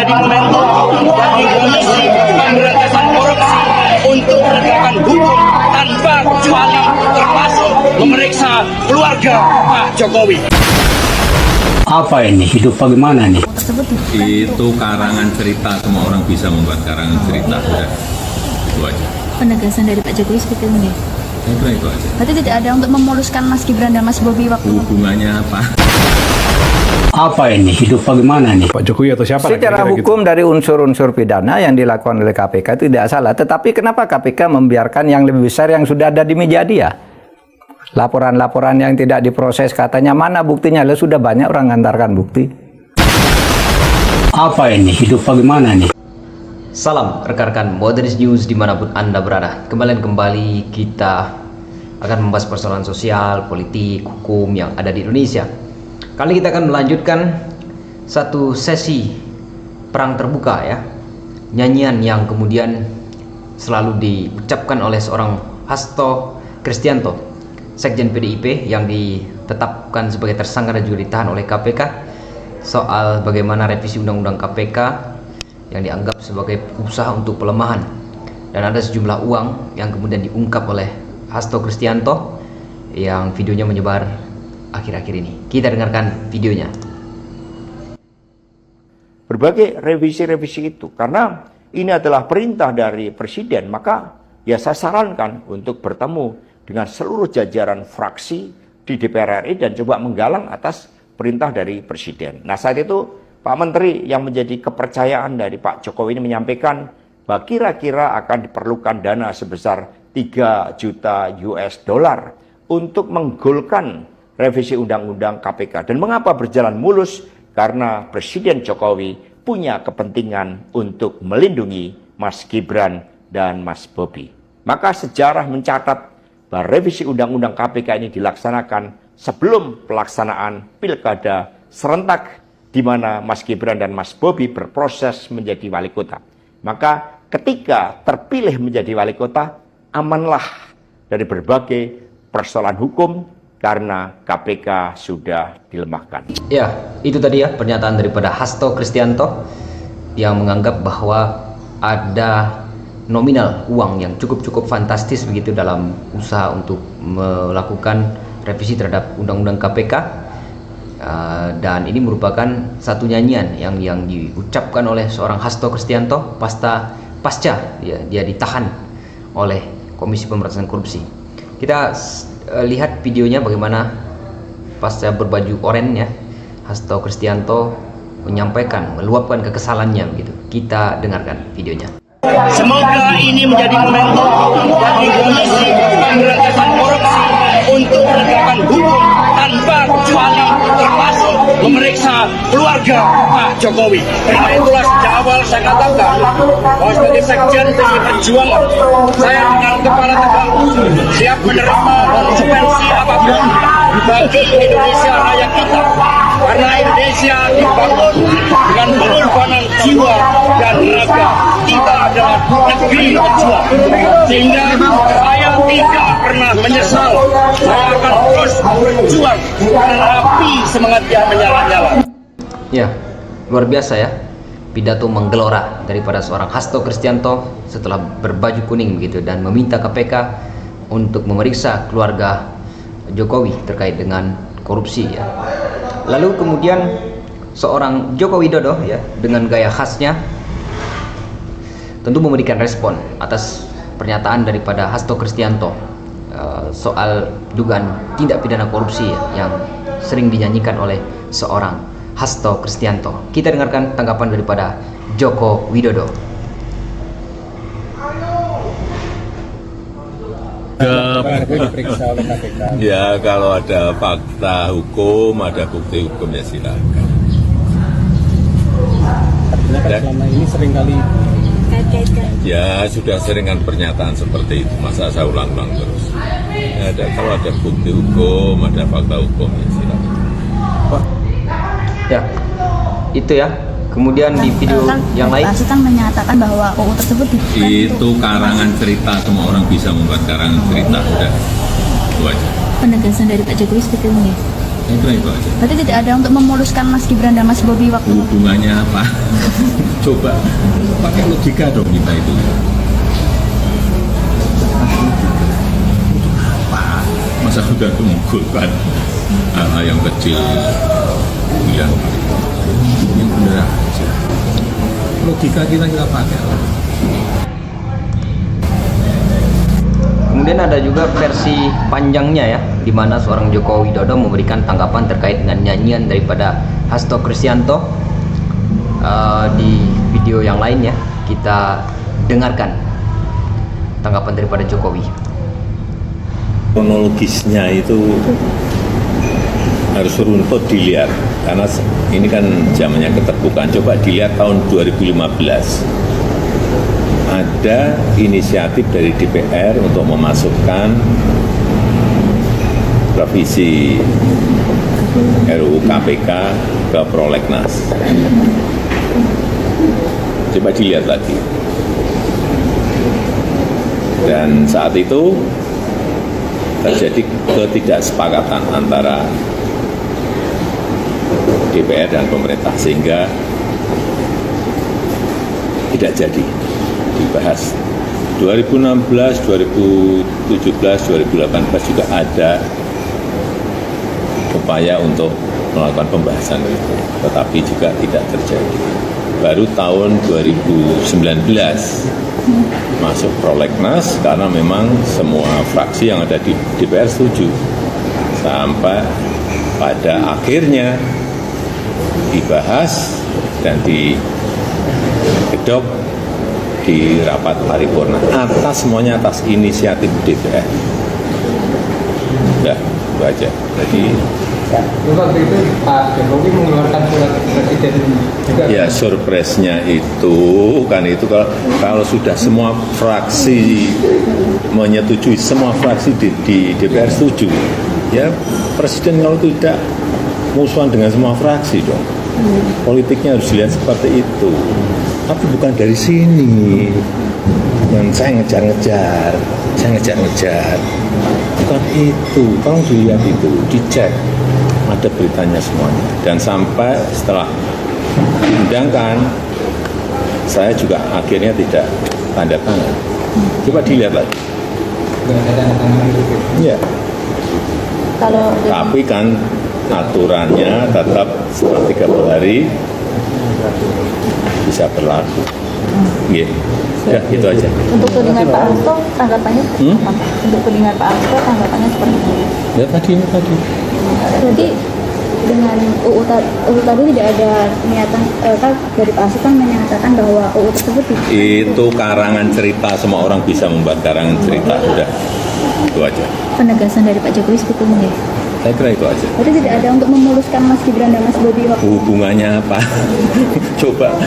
menjadi momentum bagi Komisi Pemberantasan Korupsi untuk menegakkan hukum tanpa kecuali, termasuk memeriksa keluarga Pak Jokowi. Apa ini? Hidup bagaimana nih? Itu karangan cerita, semua orang bisa membuat karangan cerita, sudah itu aja. Penegasan dari Pak Jokowi seperti ini. Saya kira itu aja. Berarti tidak ada untuk memuluskan Mas Gibran dan Mas Bobi waktu Hubungannya apa? Apa ini? Hidup bagaimana nih? Pak Jokowi atau siapa? Secara hukum dari unsur-unsur pidana yang dilakukan oleh KPK itu tidak salah. Tetapi kenapa KPK membiarkan yang lebih besar yang sudah ada di meja dia? Laporan-laporan yang tidak diproses katanya mana buktinya? Lalu sudah banyak orang mengantarkan bukti. Apa ini? Hidup bagaimana nih? Salam rekan-rekan Modernis News dimanapun Anda berada. Kembali kita akan membahas persoalan sosial, politik, hukum yang ada di Indonesia. Kali kita akan melanjutkan satu sesi perang terbuka ya. Nyanyian yang kemudian selalu diucapkan oleh seorang Hasto Kristianto, Sekjen PDIP yang ditetapkan sebagai tersangka dan juga ditahan oleh KPK soal bagaimana revisi Undang-Undang KPK yang dianggap sebagai usaha untuk pelemahan, dan ada sejumlah uang yang kemudian diungkap oleh Hasto Kristianto yang videonya menyebar akhir-akhir ini. Kita dengarkan videonya. Berbagai revisi-revisi itu, karena ini adalah perintah dari Presiden, maka ya saya sarankan untuk bertemu dengan seluruh jajaran fraksi di DPR RI dan coba menggalang atas perintah dari Presiden. Nah saat itu Pak Menteri yang menjadi kepercayaan dari Pak Jokowi ini menyampaikan bahwa kira-kira akan diperlukan dana sebesar 3 juta US dollar untuk menggolkan revisi Undang-Undang KPK. Dan mengapa berjalan mulus? Karena Presiden Jokowi punya kepentingan untuk melindungi Mas Gibran dan Mas Bobi. Maka sejarah mencatat bahwa revisi Undang-Undang KPK ini dilaksanakan sebelum pelaksanaan pilkada serentak di mana Mas Gibran dan Mas Bobi berproses menjadi wali kota. Maka ketika terpilih menjadi wali kota, amanlah dari berbagai persoalan hukum karena KPK sudah dilemahkan. Ya, itu tadi ya pernyataan daripada Hasto Kristianto yang menganggap bahwa ada nominal uang yang cukup fantastis begitu dalam usaha untuk melakukan revisi terhadap Undang-Undang KPK. Dan ini merupakan satu nyanyian yang diucapkan oleh seorang Hasto Kristianto pasca dia ditahan oleh Komisi Pemberantasan Korupsi. Kita lihat videonya bagaimana pasca berbaju oranye Hasto Kristianto menyampaikan, meluapkan kekesalannya begitu. Kita dengarkan videonya. Semoga ini menjadi momentum bagi Komisi Pemberantasan Korupsi untuk menegakkan hukum tanpa kecuali, termasuk memeriksa keluarga Pak Jokowi. Karena itulah sejak awal saya katakan bahwa sebagai Sekjen PDI Perjuangan, saya dengan kepala tegak siap menerima konsekuensi apapun bagi Indonesia raya kita. Karena Indonesia dibangun dengan pengorbanan jiwa dan raga. Kita adalah negeri pejuang, sehingga saya tidak pernah menyesal. Saya akan terus berjuang karena api semangat yang menyala-nyala. Ya, luar biasa ya pidato menggelora daripada seorang Hasto Kristianto setelah berbaju kuning begitu dan meminta KPK untuk memeriksa keluarga Jokowi terkait dengan korupsi ya. Lalu kemudian seorang Joko Widodo ya dengan gaya khasnya tentu memberikan respon atas pernyataan daripada Hasto Kristianto soal dugaan tindak pidana korupsi ya, yang sering dinyanyikan oleh seorang Hasto Kristianto. Kita dengarkan tanggapan daripada Joko Widodo. Ya kalau ada fakta hukum, ada bukti hukum ya silakan. Artinya kan selama ini sering kali Ya sudah sering kan pernyataan seperti itu, masa saya ulang-ulang terus. Kalau ada bukti hukum, ada fakta hukum ya silakan. Ya, itu ya. Kemudian di video yang lain Sultan menyatakan bahwa UU tersebut itu karangan cerita, semua orang bisa membuat karangan cerita, udah itu aja. Penegasan dari Pak Jokowi seperti ini. Saya kira itu aja. Berarti tidak ada untuk memuluskan Mas Gibran dan Mas Bobi waktu Hubungannya apa? Coba pakai logika dong kita itu. Apa? Masa udah menggolkan hal-hal yang kecil bilang yang benar aja. Logika kita pakai. Kemudian ada juga versi panjangnya ya, di mana seorang Joko Widodo memberikan tanggapan terkait dengan nyanyian daripada Hasto Kristianto. Di video yang lain ya, kita dengarkan tanggapan daripada Jokowi. Kronologisnya itu harus runtut dilihat, karena ini kan zamannya keterbukaan. Coba dilihat tahun 2015. Ada inisiatif dari DPR untuk memasukkan revisi RUU KPK ke prolegnas. Coba dilihat lagi. Dan saat itu terjadi ketidaksepakatan antara DPR dan pemerintah, sehingga tidak jadi dibahas. 2016, 2017, 2018 juga ada upaya untuk melakukan pembahasan itu, tetapi juga tidak terjadi. Baru tahun 2019 masuk prolegnas karena memang semua fraksi yang ada di DPR setuju, sampai pada akhirnya dibahas dan digedok di rapat paripurna semuanya atas inisiatif DPR. Ya, itu aja. Jadi waktu itu Pak Jokowi mengeluarkan surat presiden juga. ya, surprise-nya itu kan itu kalau sudah semua fraksi menyetujui, semua fraksi di DPR setuju, ya presiden kalau tidak musuhan dengan semua fraksi dong. Politiknya harus dilihat seperti itu. Tapi bukan dari sini. Dan saya ngejar-ngejar. Bukan itu. Tolong dilihat itu, dicek. Ada beritanya semuanya. Dan sampai setelah diundangkan, saya juga akhirnya tidak tanda tangan. Coba dilihat lagi. Iya. Tapi kan aturannya tetap setelah 30 hari bisa berlaku. Ya, itu aja. untuk tudingan Pak Hasto tanggapannya apa? Untuk tudingan Pak Hasto tanggapannya seperti apa? Ya tadi. Berarti dengan UU tadi tidak ada niatan kan dari Pak Hasto kan menyatakan bahwa UU tersebut Itu karangan cerita, semua orang bisa membuat karangan cerita. Udah, itu aja. penegasan dari Pak Jokowi seperti ini. Saya kira itu aja. Berarti tidak ada untuk memuluskan Mas Gibran dan Mas Bobi waktu Hubungannya apa? Coba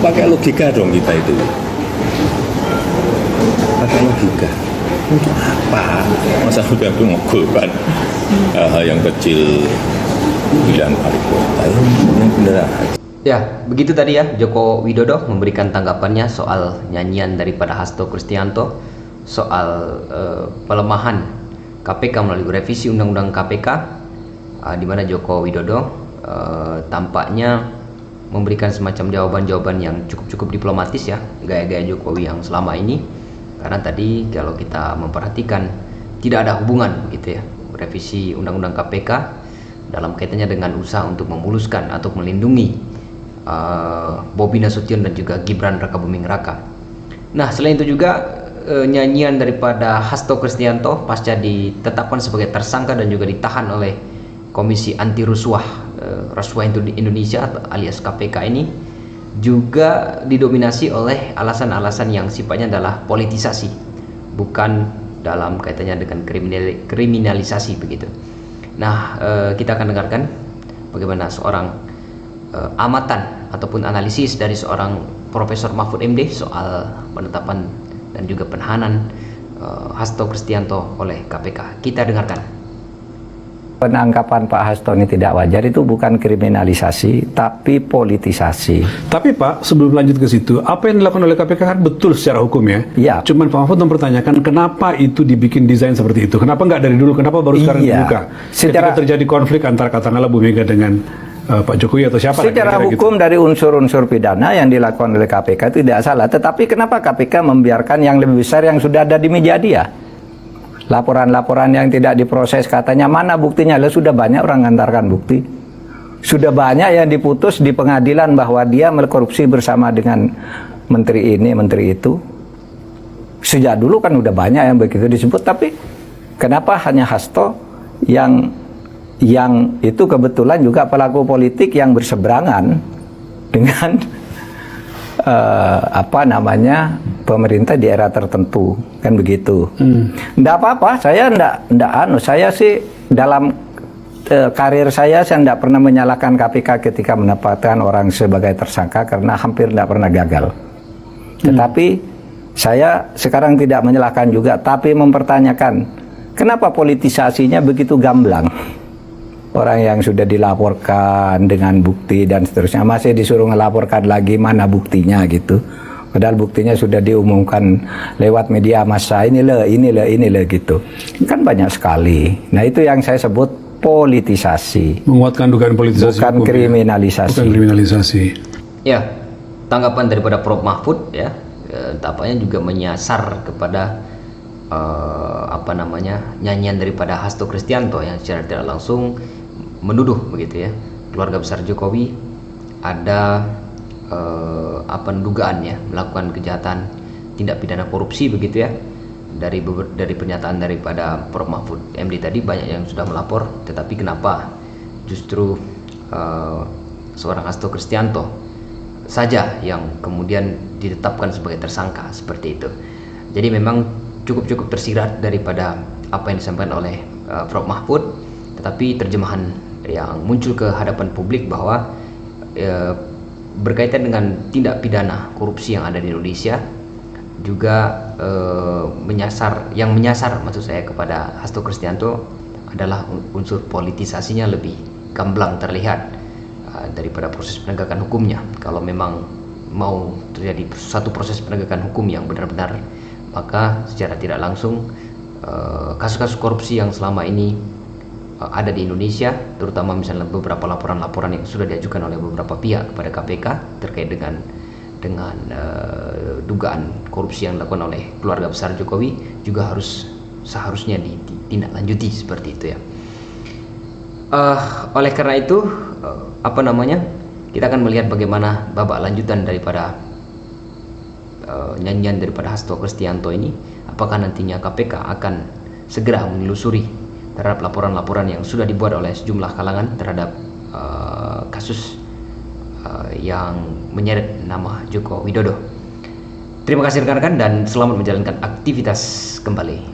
pakai logika dong kita itu. Pakai logika. Untuk apa? Masa udah menggolkan hal yang kecil bilang paripurna, yang benar aja. Ya, begitu tadi ya, Joko Widodo memberikan tanggapannya soal nyanyian daripada Hasto Kristianto soal pelemahan KPK melalui revisi Undang-Undang KPK, di mana Joko Widodo tampaknya memberikan semacam jawaban-jawaban yang cukup diplomatis ya, gaya-gaya Jokowi yang selama ini. Karena tadi kalau kita memperhatikan tidak ada hubungan gitu ya, revisi Undang-Undang KPK dalam kaitannya dengan usaha untuk memuluskan atau melindungi Bobi Nasution dan juga Gibran Rakabuming Raka. Nah, selain itu juga nyanyian daripada Hasto Kristianto pasca ditetapkan sebagai tersangka dan juga ditahan oleh Komisi Anti Rasuah Indonesia atau alias KPK ini juga didominasi oleh alasan-alasan yang sifatnya adalah politisasi, bukan dalam kaitannya dengan kriminalisasi begitu. Nah, kita akan dengarkan bagaimana seorang amatan ataupun analisis dari seorang Profesor Mahfud MD soal penetapan dan juga penahanan Hasto Kristianto oleh KPK. Kita dengarkan. Penangkapan Pak Hasto ini tidak wajar itu bukan kriminalisasi, tapi politisasi. Tapi Pak, sebelum lanjut ke situ, apa yang dilakukan oleh KPK kan betul secara hukum ya? Iya. Cuman Pak Mahfud mempertanyakan kenapa itu dibikin desain seperti itu? Kenapa nggak dari dulu? Kenapa baru sekarang Iya. dibuka? Ketika terjadi konflik antara katakanlah Bu Mega dengan Pak Jokowi atau siapa? Secara kira-kira hukum dari unsur-unsur pidana yang dilakukan oleh KPK itu tidak salah. Tetapi kenapa KPK membiarkan yang lebih besar yang sudah ada di meja dia? Laporan-laporan yang tidak diproses katanya mana buktinya? Lah sudah banyak orang mengantarkan bukti. Sudah banyak yang diputus di pengadilan bahwa dia korupsi bersama dengan menteri ini, menteri itu. Sejak dulu kan udah banyak yang begitu disebut, tapi kenapa hanya Hasto yang itu kebetulan juga pelaku politik yang berseberangan dengan pemerintah di era tertentu, kan begitu. Nggak apa-apa, saya sih dalam karir saya nggak pernah menyalahkan KPK ketika menempatkan orang sebagai tersangka karena hampir nggak pernah gagal. Tetapi saya sekarang tidak menyalahkan juga, tapi mempertanyakan kenapa politisasinya begitu gamblang. Orang yang sudah dilaporkan dengan bukti dan seterusnya masih disuruh melaporkan lagi mana buktinya gitu. Padahal buktinya sudah diumumkan lewat media massa, inilah gitu. Kan banyak sekali. Nah itu yang saya sebut politisasi. Menguatkan dugaan politisasi. Bukan hukum, kriminalisasi. Bukan kriminalisasi. Ya, tanggapan daripada Prof Mahfud ya, tampaknya juga menyasar kepada nyanyian daripada Hasto Kristianto yang secara tidak langsung menuduh begitu ya keluarga besar Jokowi ada dugaan ya melakukan kejahatan tindak pidana korupsi begitu ya. Dari pernyataan daripada Prof Mahfud MD tadi banyak yang sudah melapor, tetapi kenapa justru seorang Hasto Kristianto saja yang kemudian ditetapkan sebagai tersangka seperti itu. Jadi memang cukup tersirat daripada apa yang disampaikan oleh Prof Mahfud, tetapi terjemahan yang muncul ke hadapan publik bahwa berkaitan dengan tindak pidana korupsi yang ada di Indonesia juga menyasar maksud saya kepada Hasto Kristianto adalah unsur politisasinya lebih gamblang terlihat daripada proses penegakan hukumnya. Kalau memang mau terjadi satu proses penegakan hukum yang benar-benar, maka secara tidak langsung kasus-kasus korupsi yang selama ini ada di Indonesia, terutama misalnya beberapa laporan-laporan yang sudah diajukan oleh beberapa pihak kepada KPK terkait dengan dugaan korupsi yang dilakukan oleh keluarga besar Jokowi juga seharusnya ditindaklanjuti seperti itu ya. Oleh karena itu kita akan melihat bagaimana babak lanjutan daripada nyanyian daripada Hasto Kristianto ini. Apakah nantinya KPK akan segera menelusuri terhadap laporan-laporan yang sudah dibuat oleh sejumlah kalangan terhadap kasus yang menyeret nama Joko Widodo. Terima kasih rekan-rekan dan selamat menjalankan aktivitas kembali.